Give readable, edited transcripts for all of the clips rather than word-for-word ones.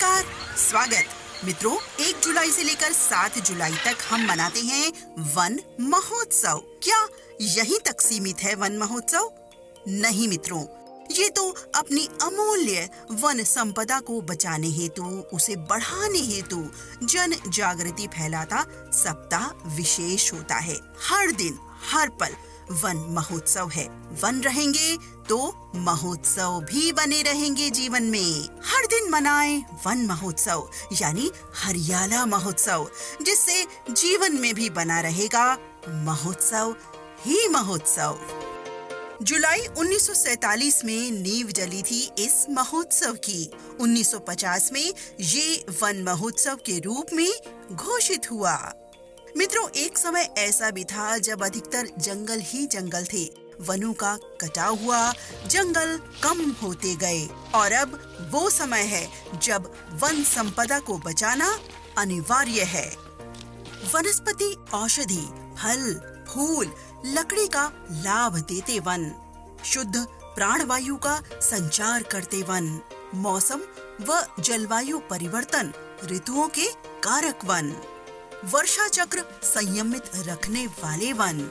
नमस्कार, स्वागत। मित्रों, 1 जुलाई से लेकर 7 जुलाई तक हम मनाते हैं वन महोत्सव। क्या यहीं तक सीमित है वन महोत्सव? नहीं मित्रों, ये तो अपनी अमूल्य वन संपदा को बचाने हेतु, उसे बढ़ाने हेतु जन जागृति फैलाता सप्ताह विशेष होता है। हर दिन, हर पल वन महोत्सव है। वन रहेंगे तो महोत्सव भी बने रहेंगे जीवन में। हर दिन मनाएं वन महोत्सव, यानी हरियाला महोत्सव, जिससे जीवन में भी बना रहेगा महोत्सव ही महोत्सव। जुलाई 1947 में नींव डली थी इस महोत्सव की। 1950 में ये वन महोत्सव के रूप में घोषित हुआ। मित्रों, एक समय ऐसा भी था जब अधिकतर जंगल ही जंगल थे। वनों का कटाव हुआ, जंगल कम होते गए और अब वो समय है जब वन संपदा को बचाना अनिवार्य है। वनस्पति, औषधि, फल, फूल, लकड़ी का लाभ देते वन, शुद्ध प्राणवायु का संचार करते वन, मौसम व जलवायु परिवर्तन, ऋतुओं के कारक वन, वर्षा चक्र संयमित रखने वाले वन,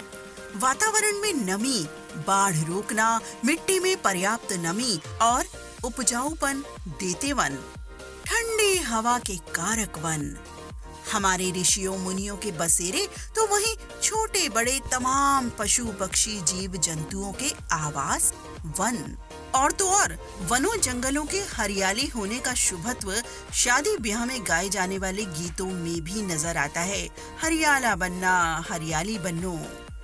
वातावरण में नमी, बाढ़ रोकना, मिट्टी में पर्याप्त नमी और उपजाऊपन देते वन, ठंडी हवा के कारक वन, हमारे ऋषियों मुनियों के बसेरे तो वहीं छोटे बड़े तमाम पशु पक्षी जीव जंतुओं के आवास वन। और तो और वनों जंगलों के हरियाली होने का शुभत्व शादी ब्याह में गाए जाने वाले गीतों में भी नजर आता है। हरियाला बनना, हरियाली बनो।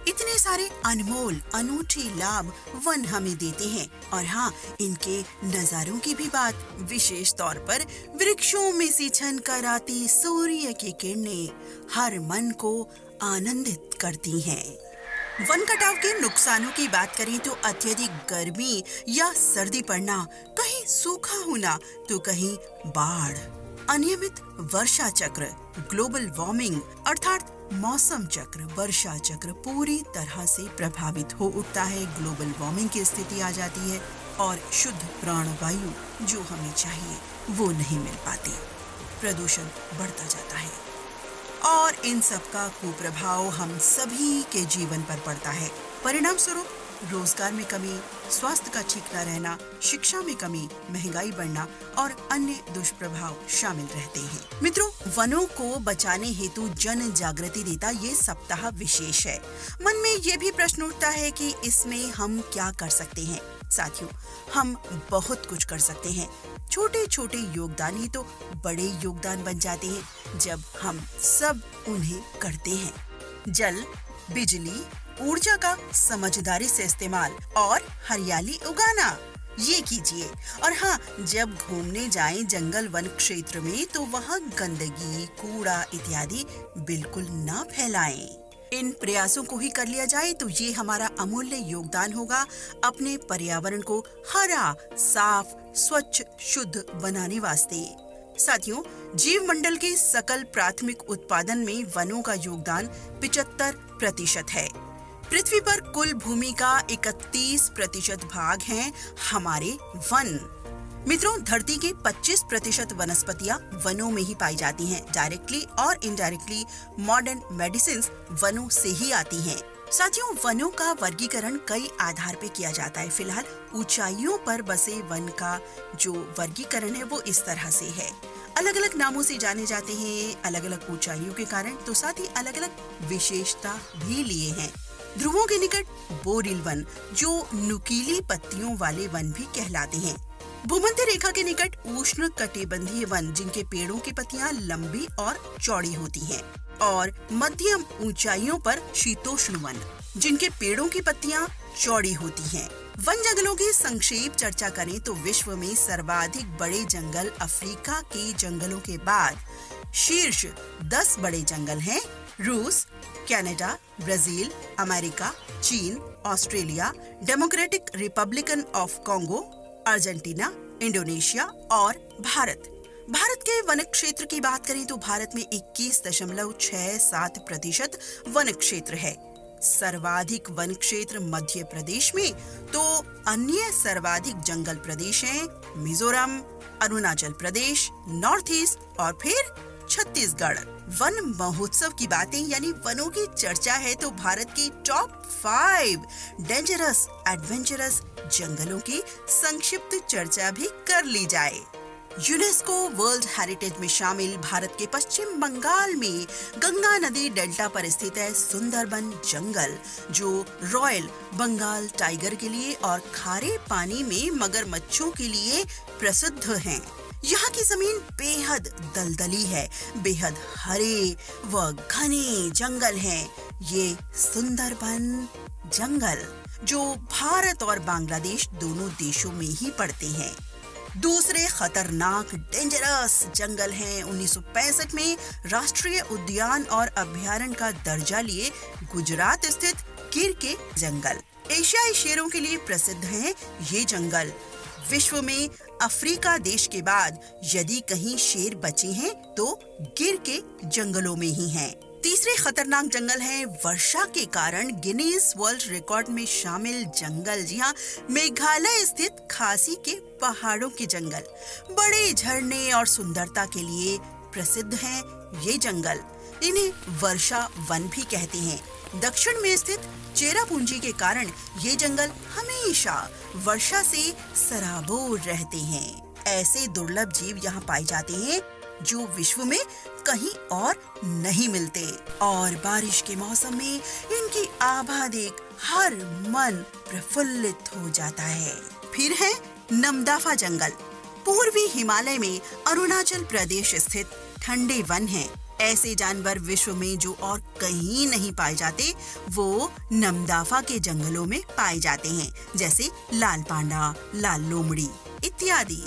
इतने सारे अनमोल अनूठे लाभ वन हमें देते हैं। और हाँ, इनके नजारों की भी बात, विशेष तौर पर वृक्षों में से छनकर आती सूर्य की किरणें हर मन को आनंदित करती हैं। वन कटाव के नुकसानों की बात करें तो अत्यधिक गर्मी या सर्दी पड़ना, कहीं सूखा होना तो कहीं बाढ़, अनियमित वर्षा चक्र, ग्लोबल वार्मिंग अर्थात मौसम चक्र, वर्षा चक्र पूरी तरह से प्रभावित हो उठता है। ग्लोबल वार्मिंग की स्थिति आ जाती है और शुद्ध प्राणवायु जो हमें चाहिए वो नहीं मिल पाती। प्रदूषण बढ़ता जाता है और इन सब का कुप्रभाव हम सभी के जीवन पर पड़ता है। परिणाम स्वरूप रोजगार में कमी, स्वास्थ्य का ठीक न रहना, शिक्षा में कमी, महंगाई बढ़ना और अन्य दुष्प्रभाव शामिल रहते हैं। मित्रों, वनों को बचाने हेतु जन जागृति देता ये सप्ताह विशेष है। मन में ये भी प्रश्न उठता है कि इसमें हम क्या कर सकते हैं। साथियों, हम बहुत कुछ कर सकते हैं। छोटे छोटे योगदान ही तो बड़े योगदान बन जाते हैं जब हम सब उन्हें करते हैं। जल, बिजली, ऊर्जा का समझदारी से इस्तेमाल और हरियाली उगाना, ये कीजिए। और हाँ, जब घूमने जाएं जंगल वन क्षेत्र में तो वहाँ गंदगी, कूड़ा इत्यादि बिल्कुल ना फैलाएं। इन प्रयासों को ही कर लिया जाए तो ये हमारा अमूल्य योगदान होगा अपने पर्यावरण को हरा, साफ, स्वच्छ, शुद्ध बनाने वास्ते। साथियों, जीव मंडल के सकल प्राथमिक उत्पादन में वनों का योगदान 75% है। पृथ्वी पर कुल भूमि का 31% भाग हैं हमारे वन। मित्रों, धरती के 25% वनस्पतियां वनों में ही पाई जाती हैं। डायरेक्टली और इनडायरेक्टली मॉडर्न मेडिसिन्स वनों से ही आती हैं। साथियों, वनों का वर्गीकरण कई आधार पे किया जाता है। फिलहाल ऊंचाइयों पर बसे वन का जो वर्गीकरण है वो इस तरह से है। अलग अलग नामों से जाने जाते हैं, अलग अलग ऊंचाइयों के कारण, तो साथ ही अलग अलग विशेषता भी लिए हैं। ध्रुवों के निकट बोरिल वन, जो नुकीली पत्तियों वाले वन भी कहलाते हैं। भूमध्य रेखा के निकट उष्ण कटिबंधीय वन, जिनके पेड़ों की पत्तियां लंबी और चौड़ी होती हैं। और मध्यम ऊंचाइयों पर शीतोष्ण वन, जिनके पेड़ों की पत्तियां चौड़ी होती हैं। वन जंगलों की संक्षेप चर्चा करें तो विश्व में सर्वाधिक बड़े जंगल अफ्रीका के जंगलों के बाद शीर्ष 10 बड़े जंगल हैं रूस, कनाडा, ब्राजील, अमेरिका, चीन, Australia, democratic Republican of Congo, Argentina, Indonesia और भारत। भारत के वन क्षेत्र की बात करें तो भारत में 21.67% वन क्षेत्र है। सर्वाधिक वन क्षेत्र मध्य प्रदेश में, तो अन्य सर्वाधिक जंगल प्रदेश हैं मिजोरम, अरुणाचल प्रदेश, नॉर्थ ईस्ट और फिर छत्तीसगढ़। वन महोत्सव की बातें यानी वनों की चर्चा है तो भारत के टॉप 5 डेंजरस एडवेंचरस जंगलों की संक्षिप्त चर्चा भी कर ली जाए। यूनेस्को वर्ल्ड हेरिटेज में शामिल भारत के पश्चिम बंगाल में गंगा नदी डेल्टा पर स्थित है सुंदरबन जंगल, जो रॉयल बंगाल टाइगर के लिए और खारे पानी में मगरमच्छों के लिए प्रसिद्ध हैं। यहाँ की जमीन बेहद दलदली है, बेहद हरे व घने जंगल हैं। ये सुंदरबन जंगल जो भारत और बांग्लादेश दोनों देशों में ही पड़ते हैं। दूसरे खतरनाक डेंजरस जंगल हैं 1965 में राष्ट्रीय उद्यान और अभयारण्य का दर्जा लिए गुजरात स्थित गिर के जंगल। एशियाई शेरों के लिए प्रसिद्ध हैं ये जंगल। विश्व में अफ्रीका देश के बाद यदि कहीं शेर बचे हैं तो गिर के जंगलों में ही हैं। तीसरे खतरनाक जंगल है वर्षा के कारण गिनीज वर्ल्ड रिकॉर्ड में शामिल जंगल। जी हाँ, मेघालय स्थित खासी के पहाड़ों के जंगल बड़े झरने और सुंदरता के लिए प्रसिद्ध हैं ये जंगल। इन्हें वर्षा वन भी कहते हैं। दक्षिण में स्थित चेरापूंजी के कारण ये जंगल हमेशा वर्षा से सराबोर रहते हैं। ऐसे दुर्लभ जीव यहाँ पाए जाते हैं जो विश्व में कहीं और नहीं मिलते, और बारिश के मौसम में इनकी आभा देख हर मन प्रफुल्लित हो जाता है। फिर है नमदाफा जंगल। पूर्वी हिमालय में अरुणाचल प्रदेश स्थित ठंडे वन हैं। ऐसे जानवर विश्व में जो और कहीं नहीं पाए जाते वो नमदाफा के जंगलों में पाए जाते हैं, जैसे लाल पांडा, लाल लोमड़ी इत्यादि।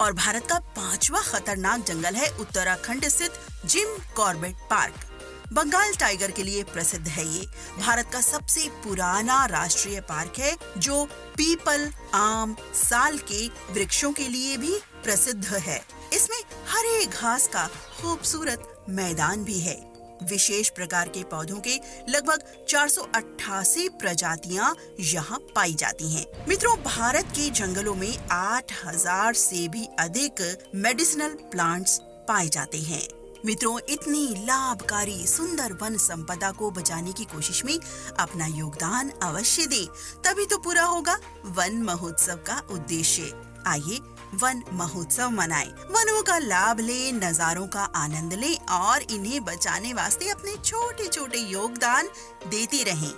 और भारत का 5वां खतरनाक जंगल है उत्तराखंड स्थित Jim Corbett park. Bengal tiger के लिए प्रसिद्ध है ये। भारत का सबसे पुराना राष्ट्रीय पार्क है जो पीपल, आम, साल के वृक्षों के लिए भी प्रसिद्ध है। इसमें हरे घास का खूबसूरत मैदान भी है। विशेष प्रकार के पौधों के लगभग 488 प्रजातियां यहाँ पाई जाती हैं। मित्रों, भारत के जंगलों में 8000 से भी अधिक मेडिसिनल प्लांट्स पाए जाते हैं। मित्रों, इतनी लाभकारी सुंदर वन संपदा को बचाने की कोशिश में अपना योगदान अवश्य दें, तभी तो पूरा होगा वन महोत्सव का उद्देश्य। आइए वन महोत्सव मनाएं, वनों का लाभ लें, नजारों का आनंद लें और इन्हें बचाने वास्ते अपने छोटे छोटे योगदान देते रहें।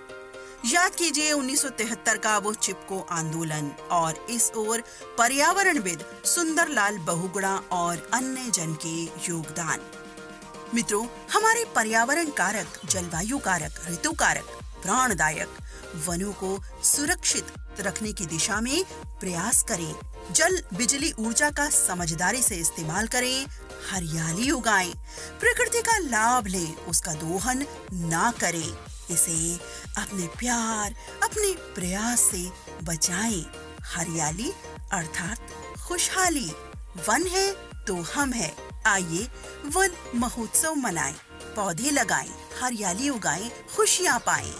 याद कीजिए 1973 का वो चिपको आंदोलन और इस ओर पर्यावरणविद सुंदरलाल बहुगुणा और अन्य जन के योगदान। मित्रों, हमारे पर्यावरण कारक, जलवायु कारक, ऋतु कारक, प्राणदायक वनों को सुरक्षित रखने की दिशा में प्रयास करें। जल बिजली ऊर्जा का समझदारी से इस्तेमाल करें, हरियाली उगाएं, प्रकृति का लाभ लें, उसका दोहन ना करें। इसे अपने प्यार, अपने प्रयास से बचाएं। हरियाली अर्थात खुशहाली। वन है तो हम है। आइए वन महोत्सव मनाएं, पौधे लगाएं, हरियाली उगाएं, खुशियां पाएं।